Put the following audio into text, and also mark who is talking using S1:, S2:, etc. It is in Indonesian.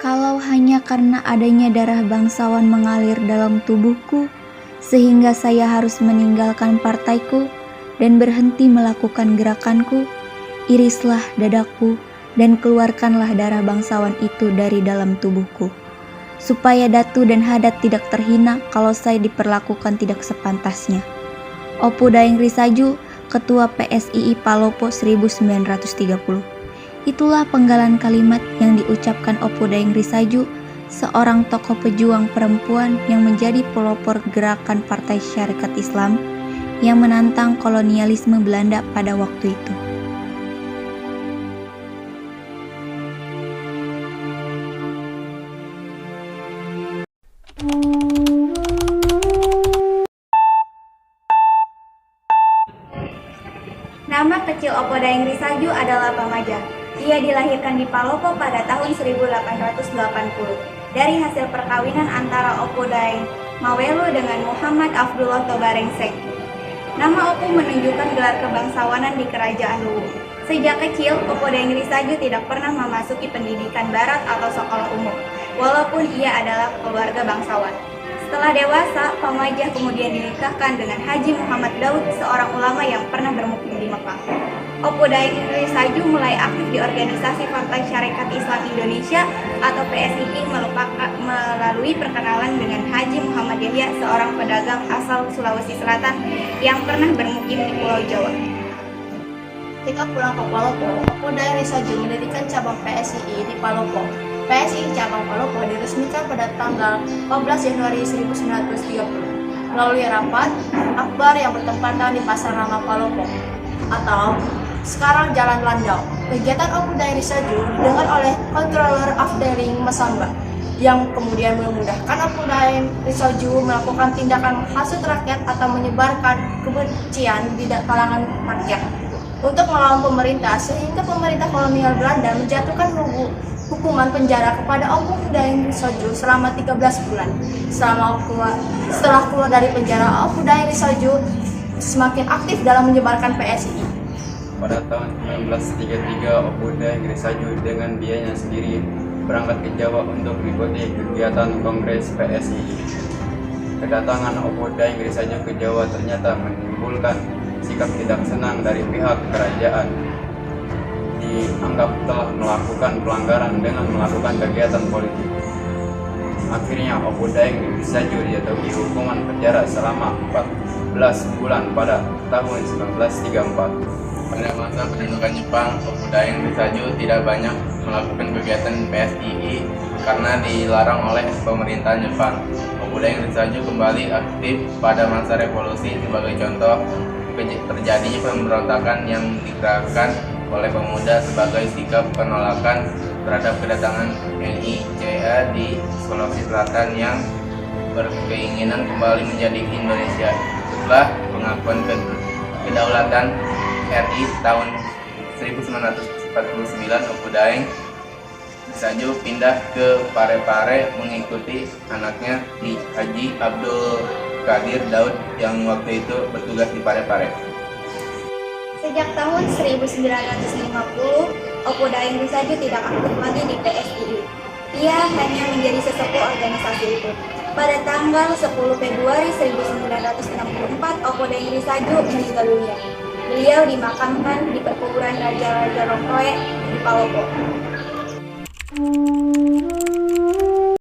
S1: Kalau hanya karena adanya darah bangsawan mengalir dalam tubuhku, sehingga saya harus meninggalkan partaiku dan berhenti melakukan gerakanku, irislah dadaku dan keluarkanlah darah bangsawan itu dari dalam tubuhku, supaya Datu dan Hadat tidak terhina kalau saya diperlakukan tidak sepantasnya. Opu Daeng Risaju, Ketua PSII Palopo 1930. Itulah penggalan kalimat yang diucapkan Opu Daeng Risaju, seorang tokoh pejuang perempuan yang menjadi pelopor gerakan Partai Syarikat Islam yang menantang kolonialisme Belanda pada waktu itu.
S2: Nama kecil Opo Daeng Risaju adalah Pamaja. Ia dilahirkan di Palopo pada tahun 1880 dari hasil perkawinan antara Opo Daeng Mawelo dengan Muhammad Abdullah Tobarengsek. Nama Opo menunjukkan gelar kebangsawanan di Kerajaan Luwu. Sejak kecil, Opo Daeng Risaju tidak pernah memasuki pendidikan barat atau sekolah umum, walaupun ia adalah keluarga bangsawan. Setelah dewasa, Pamajah kemudian dinikahkan dengan Haji Muhammad Daud, seorang ulama yang pernah bermukim di Mekah. Opo Daeng Risaju mulai aktif di organisasi Partai Syarikat Islam Indonesia atau PSII melalui perkenalan dengan Haji Muhammad Yahya, seorang pedagang asal Sulawesi Selatan yang pernah bermukim di Pulau Jawa.
S3: Ketika pulang ke Palopo, Opo Daeng Risaju mendirikan cabang PSII di Palopo. PSII cabang Palopo diresmikan pada tanggal 14 Januari 1930 melalui rapat akbar yang bertempatan di Pasar Lama Palopo atau sekarang Jalan Landau. Kegiatan Opo Daeng Risaju didengar oleh Controller Afdeling Masamba yang kemudian memudahkan Opo Daeng Risaju melakukan tindakan menghasut rakyat atau menyebarkan kebencian di kalangan rakyat untuk melawan pemerintah, sehingga pemerintah kolonial Belanda menjatuhkan hukuman penjara kepada Opo Daeng Risaju selama 13 bulan. Setelah keluar dari penjara, Opo Daeng Risaju semakin aktif dalam menyebarkan PSII.
S4: Pada tahun 1933, Opo Daeng Risaju dengan biayanya sendiri berangkat ke Jawa untuk mengikuti kegiatan Kongres PSII. Kedatangan Opo Daeng Risaju ke Jawa ternyata menimbulkan sikap tidak senang dari pihak kerajaan. Dianggap telah melakukan pelanggaran dengan melakukan kegiatan politik. Akhirnya Opo Daeng Risaju dijatuhi hukuman penjara selama 14 bulan pada tahun 1934.
S5: Pada masa pendudukan Jepang, Opo Daeng Risaju tidak banyak melakukan kegiatan PSII karena dilarang oleh pemerintahan Jepang. Opo Daeng Risaju kembali aktif pada masa revolusi sebagai contoh terjadinya pemberontakan yang digerakkan oleh pemuda sebagai sikap penolakan terhadap kedatangan NICA di Sulawesi Selatan yang berkeinginan kembali menjadi Indonesia. Setelah pengakuan kedaulatan RI tahun 1949, Opo Daeng Risaju pindah ke Parepare mengikuti anaknya Haji Abdul Qadir Daud yang waktu itu bertugas di Parepare.
S2: Sejak tahun 1950, Opo Daeng Risaju tidak aktif lagi di PSII. Ia hanya menjadi sesepuh organisasi itu. Pada tanggal 10 Februari 1964, Opo Daeng Risaju meninggal dunia. Beliau dimakamkan di perkuburan Raja-Raja Rongkoe di Palopo.